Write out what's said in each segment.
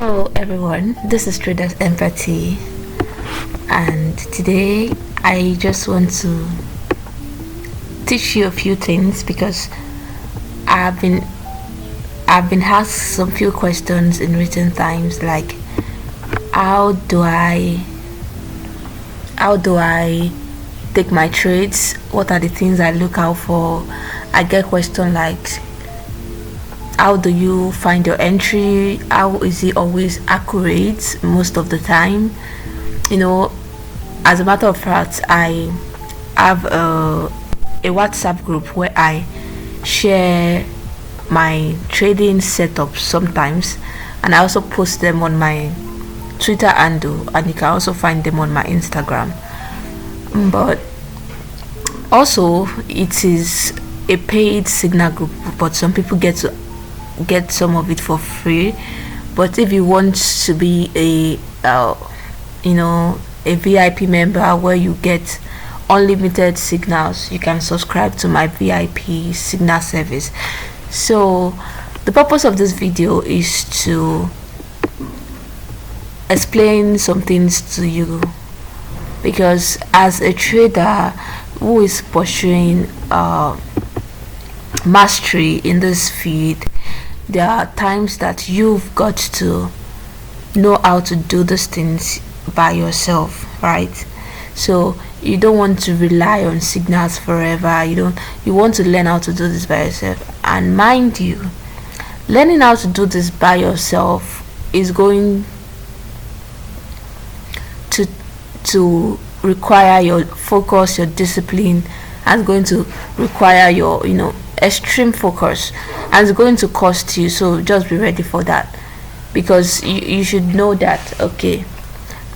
Hello everyone, this is Traders Empathy, and today I just want to teach you a few things because I've been asked some few questions in recent times, like how do I take my trades, what are the things I look out for. I get questions like how do you find your entry, how is it always accurate most of the time. As a matter of fact, I have a WhatsApp group where I share my trading setups sometimes, and I also post them on my Twitter handle, and you can also find them on my Instagram. But also it is a paid signal group, but some people get some of it for free. But if you want to be a VIP member where you get unlimited signals, you can subscribe to my VIP signal service. So the purpose of this video is to explain some things to you, because as a trader who is pursuing mastery in this field, there are times that you've got to know how to do these things by yourself, right? So you don't want to rely on signals forever. You want to learn how to do this by yourself. And mind you, learning how to do this by yourself is going to require your focus, your discipline, and going to require your extreme focus, and it's going to cost you. So just be ready for that, because you should know that, okay,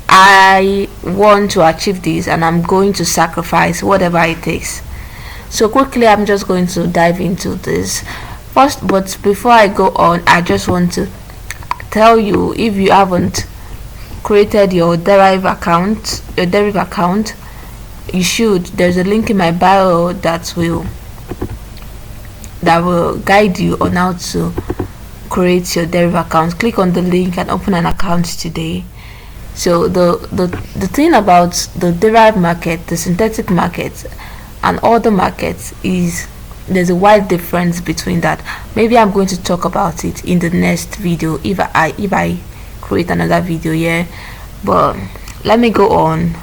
I want to achieve this and I'm going to sacrifice whatever it takes. So quickly, I'm just going to dive into this first. But before I go on, I just want to tell you, if you haven't created your deriv account, you should. There's a link in my bio that will guide you on how to create your deriv account. Click on the link and open an account today. So the thing about the deriv market, the synthetic market, and other markets is there's a wide difference between that. Maybe I'm going to talk about it in the next video if I create another video here. But let me go on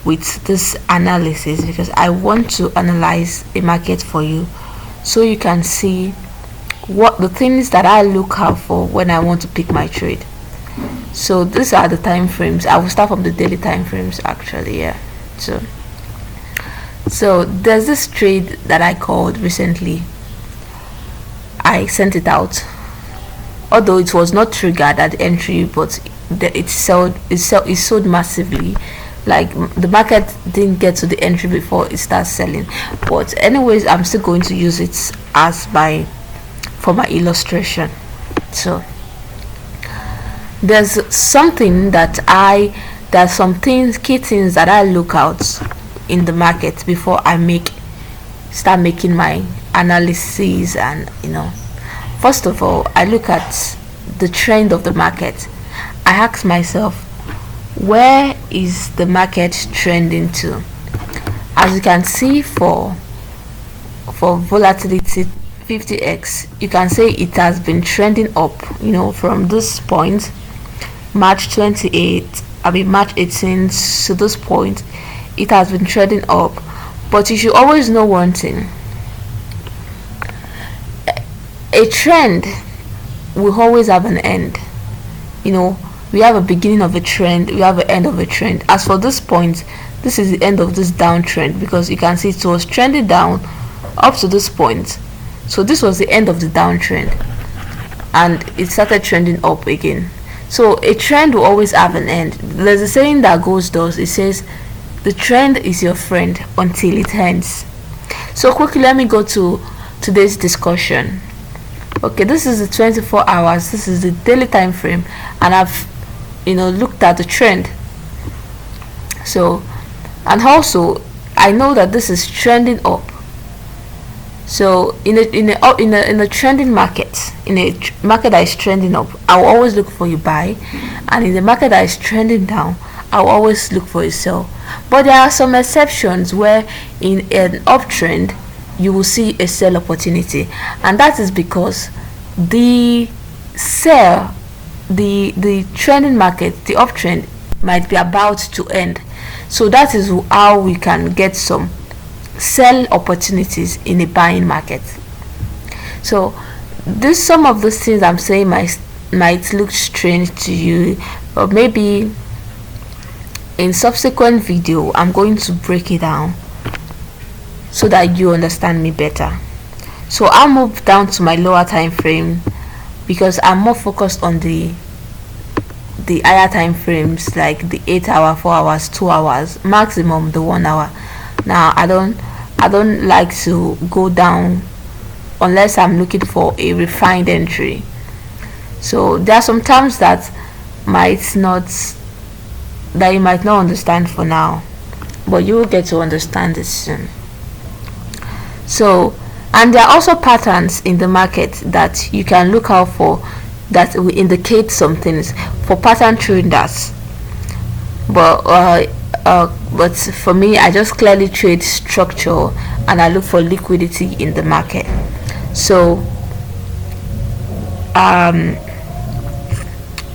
with this analysis, because I want to analyze a market for you, so you can see what the things that I look out for when I want to pick my trade. So these are the time frames. I will start from the daily time frames actually. Yeah. So there's this trade that I called recently. I sent it out, although it was not triggered at the entry, but it sold massively. Like, the market didn't get to the entry before it starts selling. But anyways, I'm still going to use it as for my illustration. So there's something key things that I look out in the market before I start making my analysis. And first of all, I look at the trend of the market. I ask myself, where is the market trending to? As you can see, for volatility 50x, you can say it has been trending up, from this point, March 18th to this point. It has been trending up. But you should always know one thing: a trend will always have an end. We have a beginning of a trend, we have an end of a trend. As for this point, this is the end of this downtrend, because you can see it was trending down up to this point. So this was the end of the downtrend, and it started trending up again. So a trend will always have an end. There's a saying that it says, the trend is your friend until it ends. So quickly, let me go to today's discussion. Okay, this is the 24 hours, this is the daily time frame, and I've looked at the trend. So, and also I know that this is trending up. So in a trending market, in a market that is trending up, I will always look for a buy, and in the market that is trending down, I will always look for a sell. But there are some exceptions where in an uptrend you will see a sell opportunity, and that is because the sell the trending market, the uptrend might be about to end. So that is how we can get some sell opportunities in a buying market. So this, some of those things I'm saying might look strange to you, but maybe in subsequent video I'm going to break it down so that you understand me better. So I'll move down to my lower time frame because I'm more focused on the higher time frames, like the 8 hour, 4 hours, 2 hours, maximum the 1 hour. Now I don't like to go down unless I'm looking for a refined entry. So there are some terms that you might not understand for now, but you will get to understand it soon. So, and there are also patterns in the market that you can look out for that will indicate some things for pattern traders. But for me, I just clearly trade structure and I look for liquidity in the market. So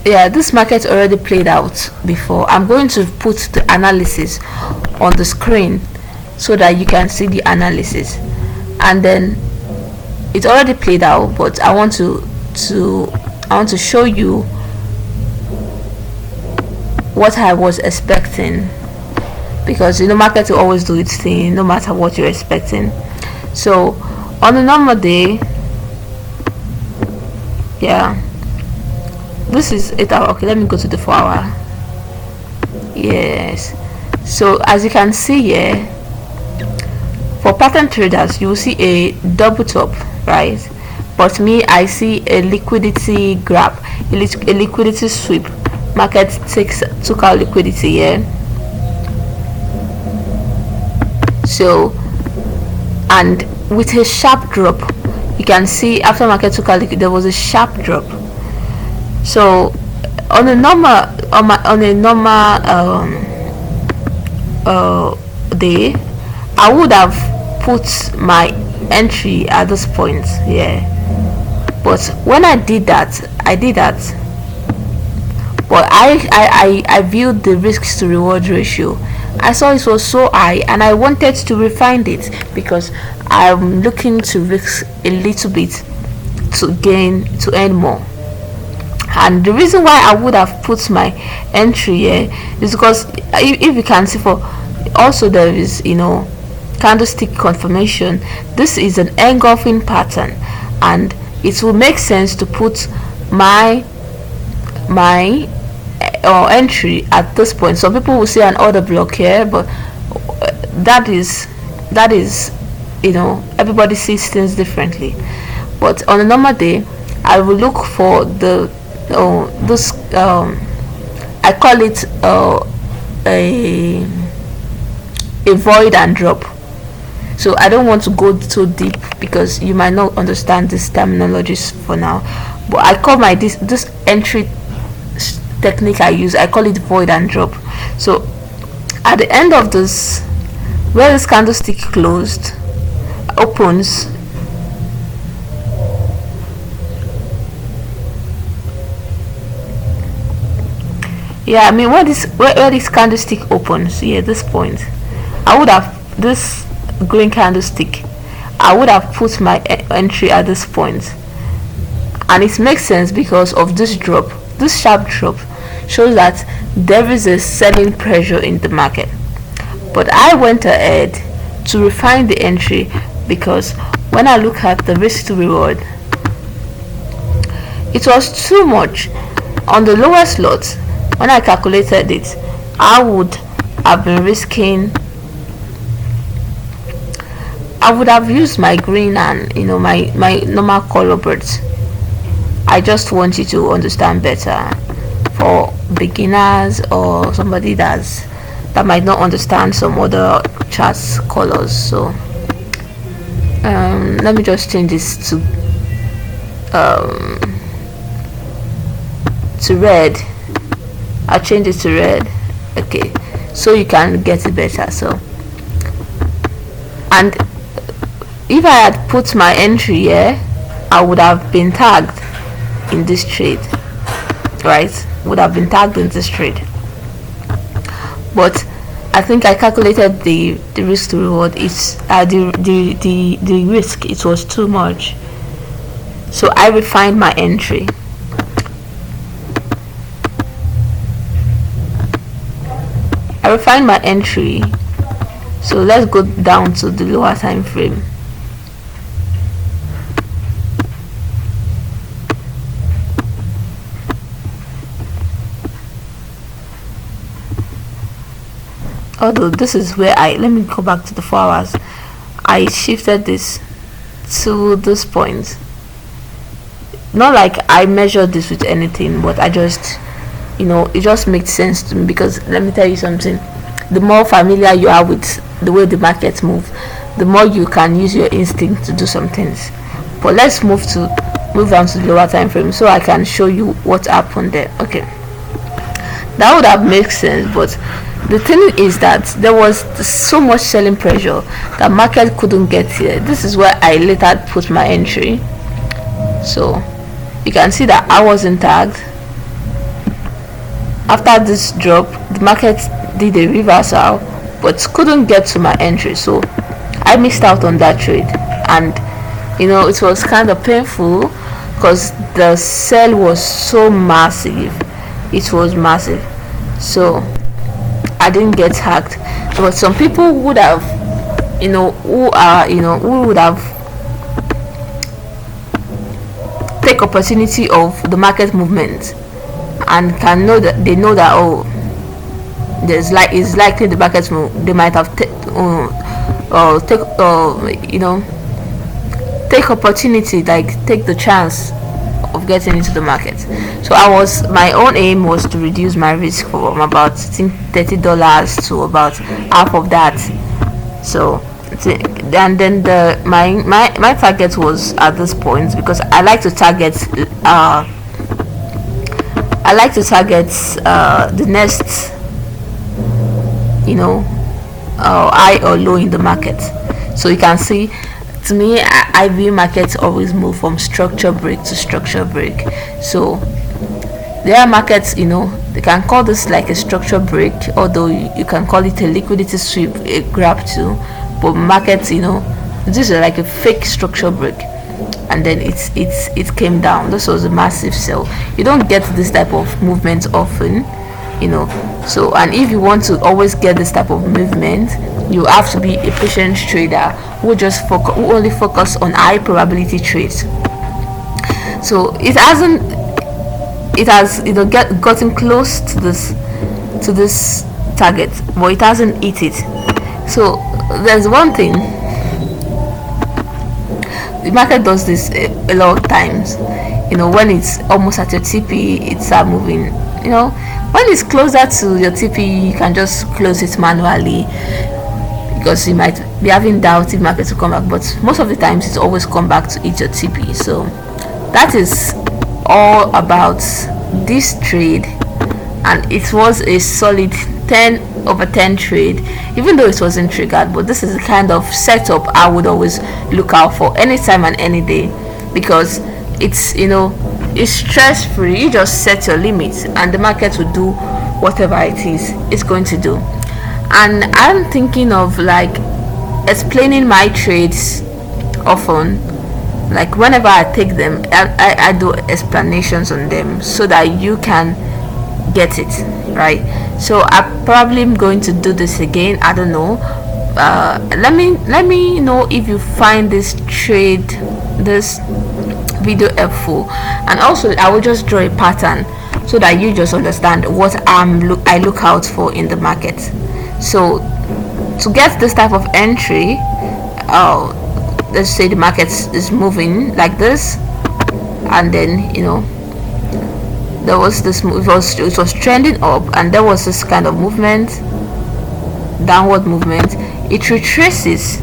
yeah, this market already played out before. I'm going to put the analysis on the screen so that you can see the analysis, and then it already played out, but I want to show you what I was expecting, because market will always do its thing no matter what you're expecting. So on a normal day, yeah, this is 8 hour. Okay, let me go to the 4 hour. Yes, so as you can see here, for pattern traders you will see a double top, right? But me, I see a liquidity grab, a liquidity sweep. Market took out liquidity here. So, and with a sharp drop, you can see after market took out liquidity, there was a sharp drop. So on a normal day, I would have put my entry at this point, yeah. But when I did that, but I viewed the risks to reward ratio. I saw it was so high and I wanted to refine it because I'm looking to risk a little bit to earn more. And the reason why I would have put my entry here is because if you can see, for also there is candlestick confirmation. This is an engulfing pattern, and it will make sense to put my entry at this point. Some people will say an order block here, but that is everybody sees things differently. But on a normal day, I will look for this I call it a void and drop. So I don't want to go too deep because you might not understand this terminologies for now, but I call this entry technique I call it void and drop. So at the end of this, where this candlestick closed, opens, yeah, I mean where this candlestick opens, yeah, this point, I would have this green candlestick, I would have put my entry at this point. And it makes sense because of this drop. This sharp drop shows that there is a selling pressure in the market. But I went ahead to refine the entry because when I look at the risk to reward, it was too much. On the lowest lot, when I calculated it, I would have been risking, I would have used my green and my normal color birds. I just want you to understand better for beginners or somebody that might not understand some other charts colors. So Let me just change this to red. I'll change it to red. Okay, so you can get it better. So, and if I had put my entry here, I would have been tagged in this trade, right? Would have been tagged in this trade. But I think I calculated the risk to reward. It's the risk, it was too much, so I refined my entry. So let's go down to the lower time frame. Although this is where let me go back to the 4 hours. I shifted this to this point. Not like I measured this with anything, but I just, it just makes sense to me, because let me tell you something. The more familiar you are with the way the markets move, the more you can use your instinct to do some things. But let's move down to the lower time frame so I can show you what happened there. Okay, that would have made sense, but the thing is that there was so much selling pressure that market couldn't get here. This is where I later put my entry. So you can see that I wasn't tagged. After this drop, the market did a reversal but couldn't get to my entry, so I missed out on that trade. And it was kind of painful because the sell was so massive. It was massive, so I didn't get hacked. But some people would have, who would have take opportunity of the market movement and can know that it's likely the market move. They might have take opportunity, like take the chance of getting into the market. So my own aim was to reduce my risk from about $30 to about half of that. So and then my target was at this point, because I like to target the next high or low in the market. So you can see, to me, I view markets always move from structure break to structure break. So there are markets, they can call this like a structure break, although you can call it a liquidity sweep, a grab too. But markets, this is like a fake structure break, and then it came down. This was a massive sell. You don't get this type of movement often, So, and if you want to always get this type of movement, you have to be a patient trader who only focus on high probability trades. So it has gotten close to this target, but it hasn't hit it. So there's one thing, the market does this a lot of times. When it's almost at your TP, it starts moving. When it's closer to your TP, you can just close it manually, because you might be having doubt if market will come back, but most of the times it's always come back to hit your TP. So that is all about this trade, and it was a solid 10/10 trade, even though it wasn't triggered. But this is the kind of setup I would always look out for anytime and any day, because it's it's stress free. You just set your limits and the market will do whatever it is it's going to do. And I'm thinking of like explaining my trades often, like whenever I take them, I do explanations on them so that you can get it right. So I probably am going to do this again. I don't know. Let me know if you find this video helpful, and also I will just draw a pattern so that you just understand what I look out for in the market. So to get this type of entry, let's say the market is moving like this, and then there was this it was trending up, and there was this kind of movement, downward movement. It retraces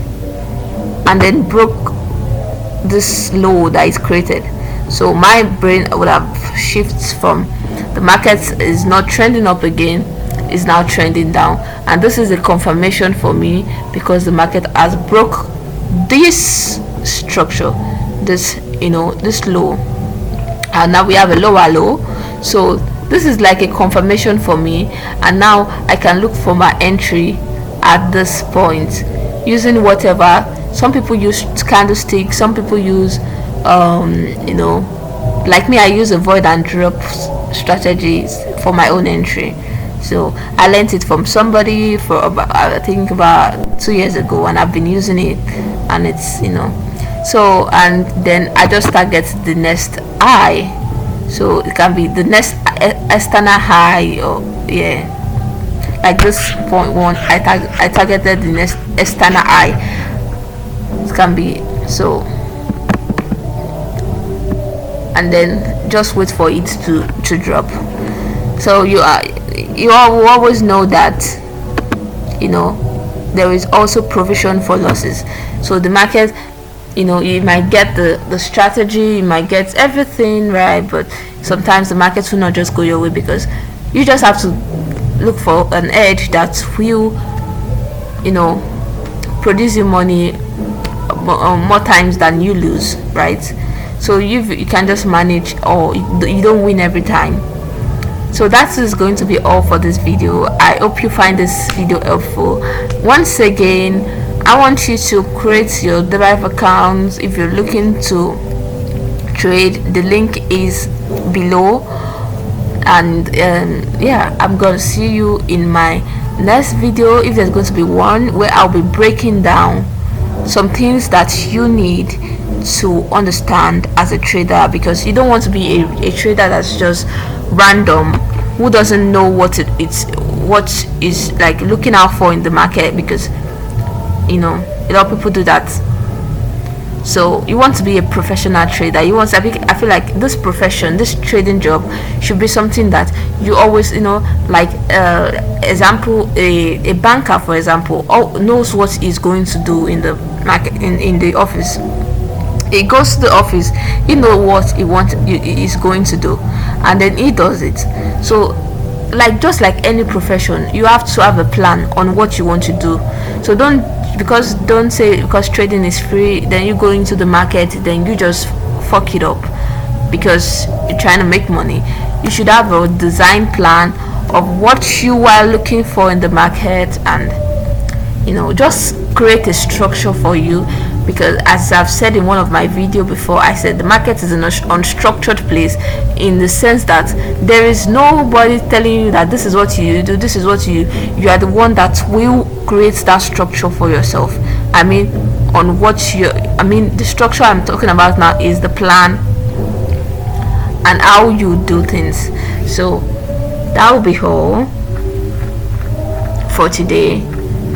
and then broke this low that is created. So my brain would have shifted from the market is not trending up again, is now trending down, and this is a confirmation for me because the market has broke this structure, this this low, and now we have a lower low. So this is like a confirmation for me, and now I can look for my entry at this point using whatever. Some people use candlesticks, some people use like me, I use a void and drop strategies for my own entry. So I learned it from somebody for about, I think about 2 years ago, and I've been using it, and it's so, and then I just target the next high. So it can be the next external high, or like this point one. I targeted the next external high. It can be so, and then just wait for it to drop. So you always know that there is also provision for losses. So the market, you might get the strategy, you might get everything right, but sometimes the market will not just go your way, because you just have to look for an edge that will produce you money more times than you lose, right? So you can just manage, or you don't win every time. So that is going to be all for this video. I hope you find this video helpful. Once again, I want you to create your deriv accounts if you're looking to trade. The link is below, and I'm gonna see you in my next video, if there's going to be one, where I'll be breaking down some things that you need to understand as a trader, because you don't want to be a trader that's just random, who doesn't know what is like looking out for in the market, because a lot of people do that. So you want to be a professional trader. I feel like this profession, this trading job, should be something that you always like example, a banker, for example, knows what he's going to do in the market, in the office. He goes to the office, he knows what he's going to do, and then he does it. So just like any profession, you have to have a plan on what you want to do. So don't say because trading is free, then you go into the market, then you just fuck it up because you're trying to make money. You should have a design plan of what you are looking for in the market, and just create a structure for you, because as I've said in one of my videos before, I said the market is an unstructured place, in the sense that there is nobody telling you that this is what you do, this is what you are the one that will create that structure for yourself. The structure I'm talking about now is the plan and how you do things. So that will be all for today.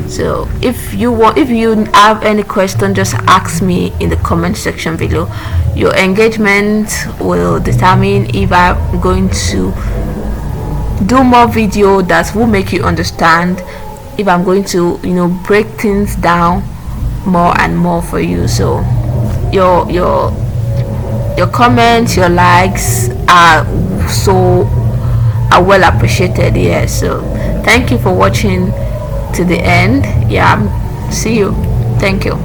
So if you have any question, just ask me in the comment section below. Your engagement will determine if I'm going to do more video that will make you understand, if I'm going to break things down more and more for you. So your comments, your likes are well appreciated. So thank you for watching to the end. See you. Thank you.